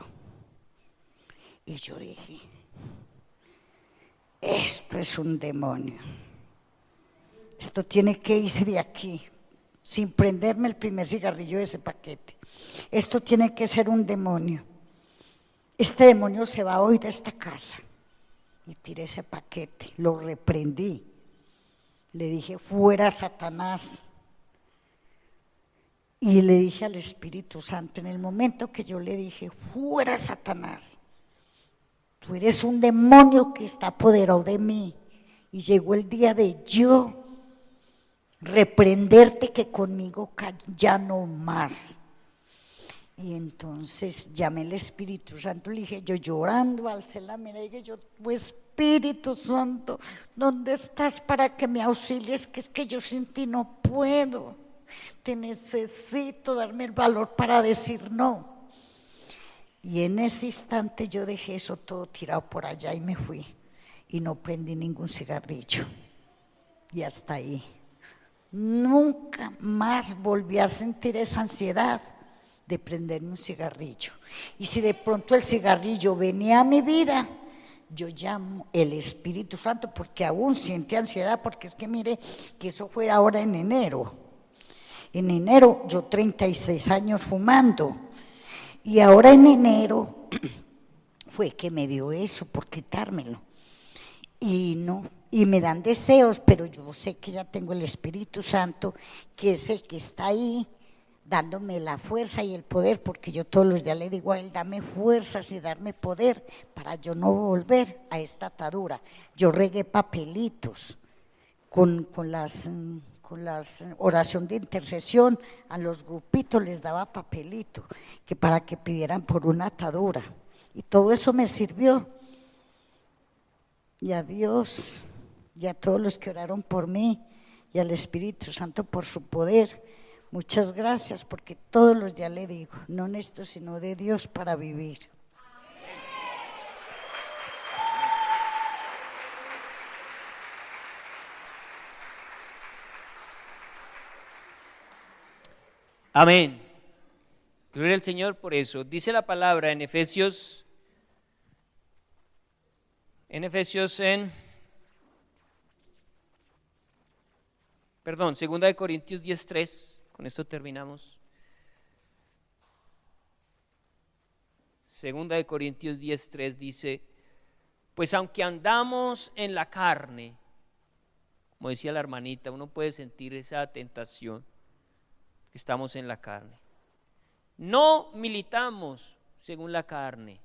Y yo dije, esto es un demonio. Esto tiene que irse de aquí, sin prenderme el primer cigarrillo de ese paquete. Esto tiene que ser un demonio. Este demonio se va hoy de esta casa. Y tiré ese paquete, lo reprendí. Le dije, fuera Satanás. Y le dije al Espíritu Santo, en el momento que yo le dije, fuera Satanás, tú eres un demonio que está apoderado de mí. Y llegó el día de yo reprenderte, que conmigo ya no más. Y entonces llamé al Espíritu Santo, le dije, yo llorando, alcé la mirada y dije yo, tu Espíritu Santo, ¿dónde estás para que me auxilies? Que es que yo sin ti no puedo, te necesito, darme el valor para decir no. Y en ese instante yo dejé eso todo tirado por allá y me fui. Y no prendí ningún cigarrillo. Y hasta ahí. Nunca más volví a sentir esa ansiedad de prenderme un cigarrillo. Y si de pronto el cigarrillo venía a mi vida, yo llamo el Espíritu Santo, porque aún siente ansiedad, porque es que mire que eso fue ahora en enero. En enero yo 36 años fumando. Y ahora en enero fue que me dio eso por quitármelo. Y no, y me dan deseos, pero yo sé que ya tengo el Espíritu Santo, que es el que está ahí dándome la fuerza y el poder, porque yo todos los días le digo a él, dame fuerzas y darme poder para yo no volver a esta atadura. Yo regué papelitos con las oración de intercesión, a los grupitos les daba papelito, que para que pidieran por una atadura, y todo eso me sirvió. Y a Dios y a todos los que oraron por mí y al Espíritu Santo por su poder, muchas gracias, porque todos los días le digo, no necesito sino de Dios para vivir. Amén. Gloria al Señor por eso. Dice la palabra en Efesios, segunda de Corintios 10:3, con esto terminamos. Segunda de Corintios 10:3 dice, pues aunque andamos en la carne, como decía la hermanita, uno puede sentir esa tentación, que estamos en la carne. No militamos según la carne,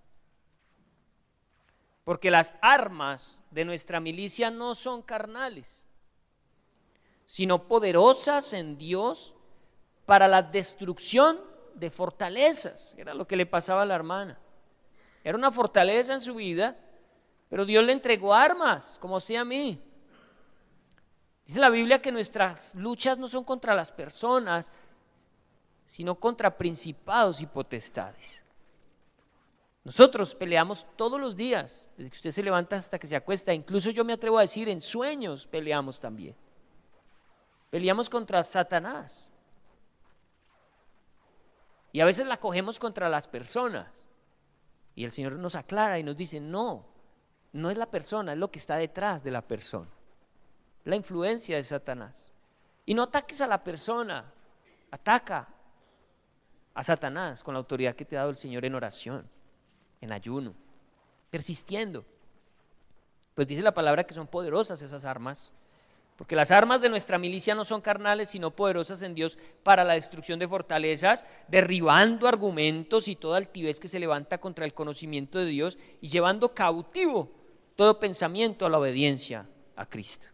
porque las armas de nuestra milicia no son carnales, sino poderosas en Dios para la destrucción de fortalezas. Era lo que le pasaba a la hermana. Era una fortaleza en su vida, pero Dios le entregó armas, como usted a mí. Dice la Biblia que nuestras luchas no son contra las personas, sino contra principados y potestades. Nosotros peleamos todos los días, desde que usted se levanta hasta que se acuesta. Incluso yo me atrevo a decir, en sueños peleamos también. Peleamos contra Satanás. Y a veces la cogemos contra las personas. Y el Señor nos aclara y nos dice, no es la persona, es lo que está detrás de la persona. La influencia de Satanás. Y no ataques a la persona, ataca a Satanás con la autoridad que te ha dado el Señor en oración, en ayuno, persistiendo. Pues dice la palabra que son poderosas esas armas, porque las armas de nuestra milicia no son carnales, sino poderosas en Dios para la destrucción de fortalezas, derribando argumentos y toda altivez que se levanta contra el conocimiento de Dios y llevando cautivo todo pensamiento a la obediencia a Cristo.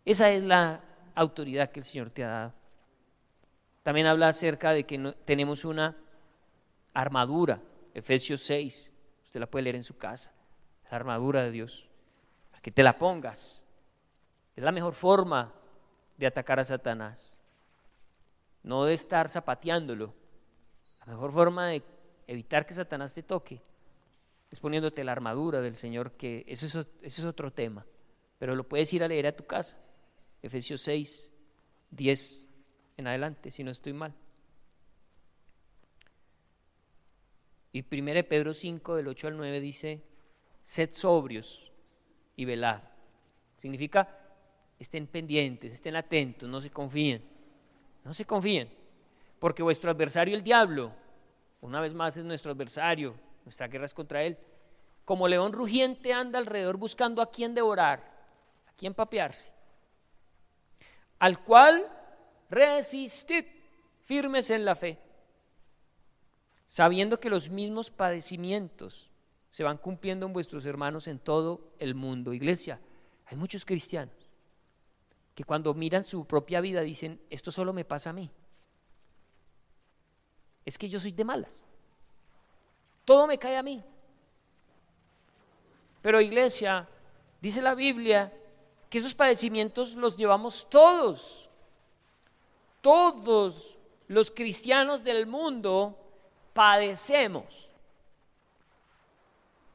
Esa es la autoridad que el Señor te ha dado. También habla acerca de que tenemos una armadura, Efesios 6, usted la puede leer en su casa, la armadura de Dios, para que te la pongas. Es la mejor forma de atacar a Satanás, no de estar zapateándolo. La mejor forma de evitar que Satanás te toque es poniéndote la armadura del Señor, que ese es otro tema, pero lo puedes ir a leer a tu casa, Efesios 6, 10 en adelante, si no estoy mal. Y 1 Pedro 5, del 8 al 9 dice, sed sobrios y velad. Significa, estén pendientes, estén atentos, no se confíen, porque vuestro adversario el diablo, una vez más es nuestro adversario, nuestra guerra es contra él, como león rugiente anda alrededor buscando a quién devorar, a quién papearse, al cual resistid firmes en la fe, sabiendo que los mismos padecimientos se van cumpliendo en vuestros hermanos en todo el mundo. Iglesia, hay muchos cristianos que cuando miran su propia vida dicen, esto solo me pasa a mí, es que yo soy de malas, todo me cae a mí. Pero iglesia, dice la Biblia que esos padecimientos los llevamos todos los cristianos del mundo padecemos.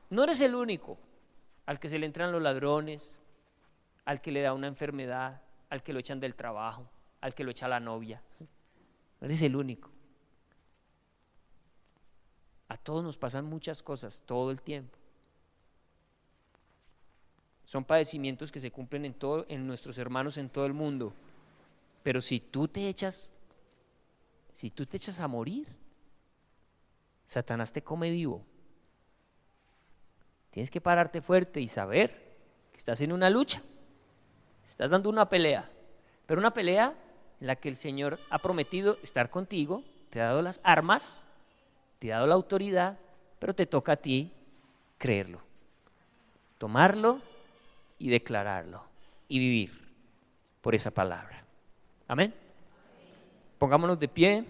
No eres el único al que se le entran los ladrones, al que le da una enfermedad, al que lo echan del trabajo, al que lo echa la novia. No eres el único. A todos nos pasan muchas cosas todo el tiempo. Son padecimientos que se cumplen en nuestros hermanos en todo el mundo. Pero si tú te echas a morir, Satanás te come vivo. Tienes que pararte fuerte y saber que estás en una lucha, estás dando una pelea, pero una pelea en la que el Señor ha prometido estar contigo, te ha dado las armas, te ha dado la autoridad, pero te toca a ti creerlo, tomarlo y declararlo y vivir por esa palabra. Amén. Pongámonos de pie.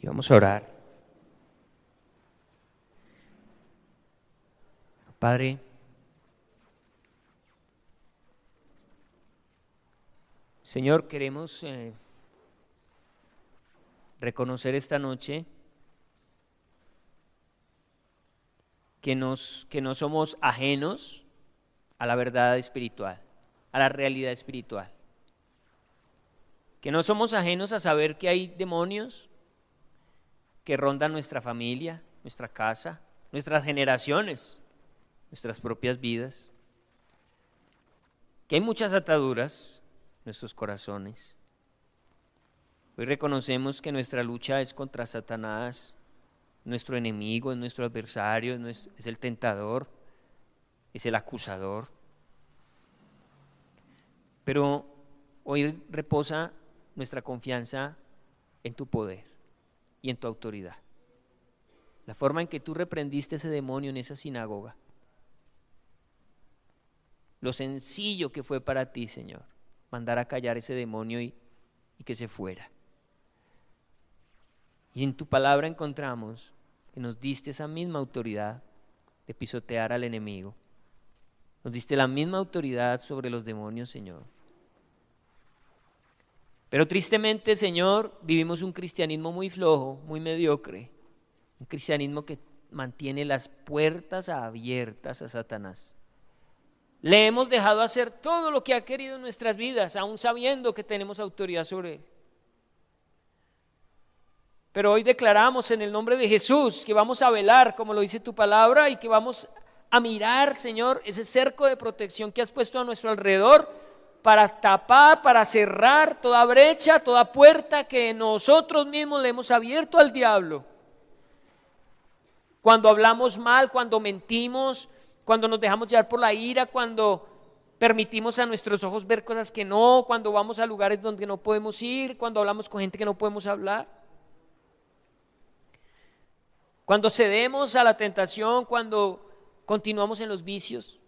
Y vamos a orar. Padre, Señor, queremos reconocer esta noche que no somos ajenos a la verdad espiritual, a la realidad espiritual. Que no somos ajenos a saber que hay demonios que rondan nuestra familia, nuestra casa, nuestras generaciones, nuestras propias vidas. Que hay muchas ataduras en nuestros corazones. Hoy reconocemos que nuestra lucha es contra Satanás, nuestro enemigo, es nuestro adversario, es el tentador, es el acusador. Pero hoy reposa nuestra confianza en tu poder y en tu autoridad. La forma en que tú reprendiste ese demonio en esa sinagoga. Lo sencillo que fue para ti, Señor, mandar a callar ese demonio y que se fuera. Y en tu palabra encontramos que nos diste esa misma autoridad de pisotear al enemigo. Nos diste la misma autoridad sobre los demonios, Señor. Pero tristemente, Señor, vivimos un cristianismo muy flojo, muy mediocre. Un cristianismo que mantiene las puertas abiertas a Satanás. Le hemos dejado hacer todo lo que ha querido en nuestras vidas, aún sabiendo que tenemos autoridad sobre él. Pero hoy declaramos en el nombre de Jesús que vamos a velar, como lo dice tu palabra, y que vamos a mirar, Señor, ese cerco de protección que has puesto a nuestro alrededor, para tapar, para cerrar toda brecha, toda puerta que nosotros mismos le hemos abierto al diablo. Cuando hablamos mal, cuando mentimos, cuando nos dejamos llevar por la ira, cuando permitimos a nuestros ojos ver cosas que no, cuando vamos a lugares donde no podemos ir, cuando hablamos con gente que no podemos hablar. Cuando cedemos a la tentación, cuando continuamos en los vicios.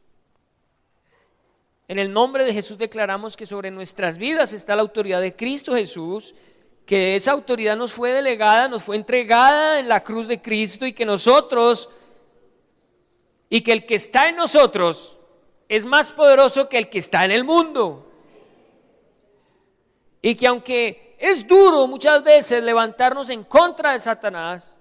En el nombre de Jesús declaramos que sobre nuestras vidas está la autoridad de Cristo Jesús, que esa autoridad nos fue delegada, nos fue entregada en la cruz de Cristo y que el que está en nosotros es más poderoso que el que está en el mundo. Y que aunque es duro muchas veces levantarnos en contra de Satanás,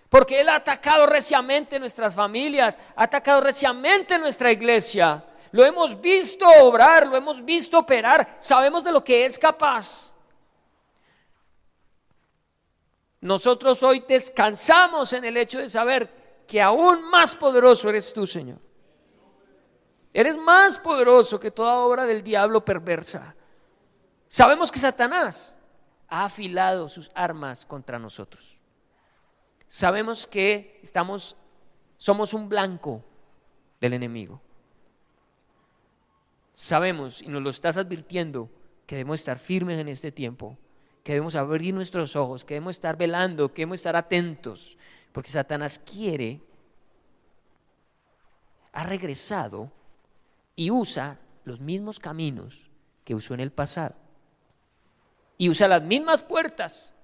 porque él ha atacado reciamente nuestras familias, ha atacado reciamente nuestra iglesia, lo hemos visto obrar, lo hemos visto operar, sabemos de lo que es capaz. Nosotros hoy descansamos en el hecho de saber que aún más poderoso eres tú, Señor. Eres más poderoso que toda obra del diablo perversa. Sabemos que Satanás ha afilado sus armas contra nosotros. Sabemos que somos un blanco del enemigo. Sabemos, y nos lo estás advirtiendo, que debemos estar firmes en este tiempo, que debemos abrir nuestros ojos, que debemos estar velando, que debemos estar atentos, porque Satanás ha regresado y usa los mismos caminos que usó en el pasado. Y usa las mismas puertas,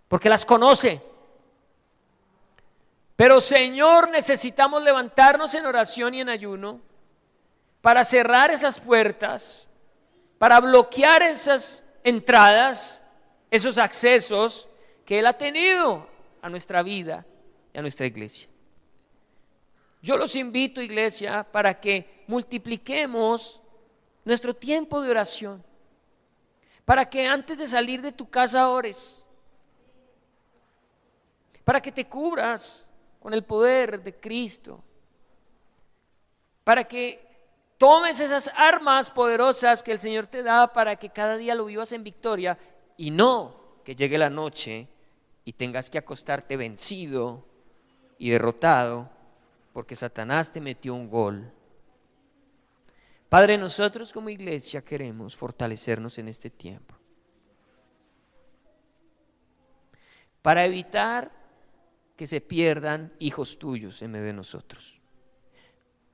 porque las conoce. Pero Señor, necesitamos levantarnos en oración y en ayuno para cerrar esas puertas, para bloquear esas entradas, esos accesos que Él ha tenido a nuestra vida y a nuestra iglesia. Yo los invito, iglesia, para que multipliquemos nuestro tiempo de oración, para que antes de salir de tu casa ores, para que te cubras con el poder de Cristo, para que tomes esas armas poderosas que el Señor te da para que cada día lo vivas en victoria y no que llegue la noche y tengas que acostarte vencido y derrotado porque Satanás te metió un gol. Padre, nosotros como iglesia queremos fortalecernos en este tiempo para evitar que se pierdan hijos tuyos en medio de nosotros.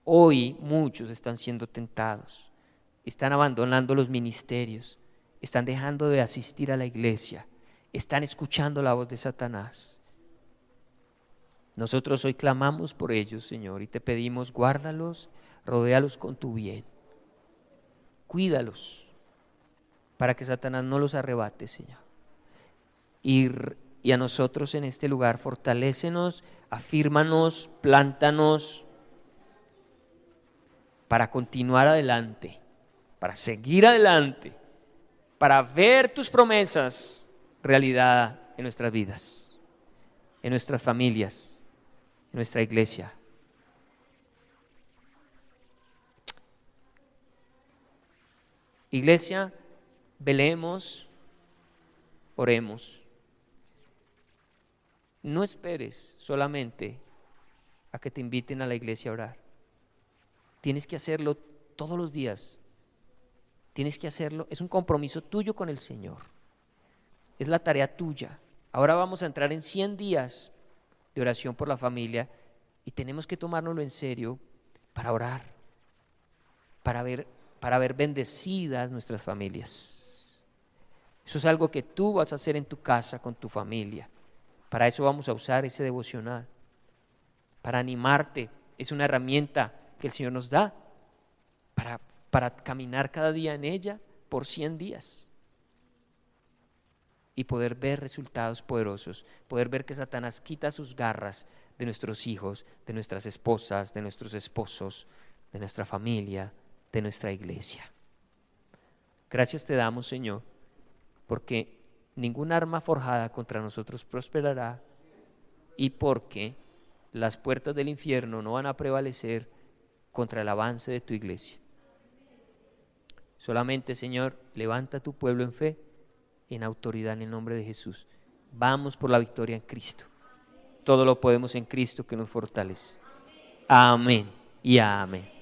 Hoy muchos están siendo tentados, están abandonando los ministerios, están dejando de asistir a la iglesia, están escuchando la voz de Satanás. Nosotros hoy clamamos por ellos, Señor, y te pedimos, guárdalos, rodéalos con tu bien, cuídalos para que Satanás no los arrebate, Señor. Y a nosotros en este lugar, fortalécenos, afírmanos, plántanos, para continuar adelante, para seguir adelante, para ver tus promesas realidad en nuestras vidas, en nuestras familias, en nuestra iglesia. Iglesia, velemos, oremos. No esperes solamente a que te inviten a la iglesia a orar. Tienes que hacerlo todos los días. Tienes que hacerlo, es un compromiso tuyo con el Señor. Es la tarea tuya. Ahora vamos a entrar en 100 días de oración por la familia y tenemos que tomárnoslo en serio para orar, para ver bendecidas nuestras familias. Eso es algo que tú vas a hacer en tu casa con tu familia. Para eso vamos a usar ese devocional, para animarte. Es una herramienta que el Señor nos da para caminar cada día en ella por 100 días y poder ver resultados poderosos, poder ver que Satanás quita sus garras de nuestros hijos, de nuestras esposas, de nuestros esposos, de nuestra familia, de nuestra iglesia. Gracias te damos, Señor, porque ningún arma forjada contra nosotros prosperará y porque las puertas del infierno no van a prevalecer contra el avance de tu iglesia. Solamente, Señor, levanta a tu pueblo en fe, en autoridad, en el nombre de Jesús. Vamos por la victoria en Cristo. Todo lo podemos en Cristo que nos fortalece. Amén y amén.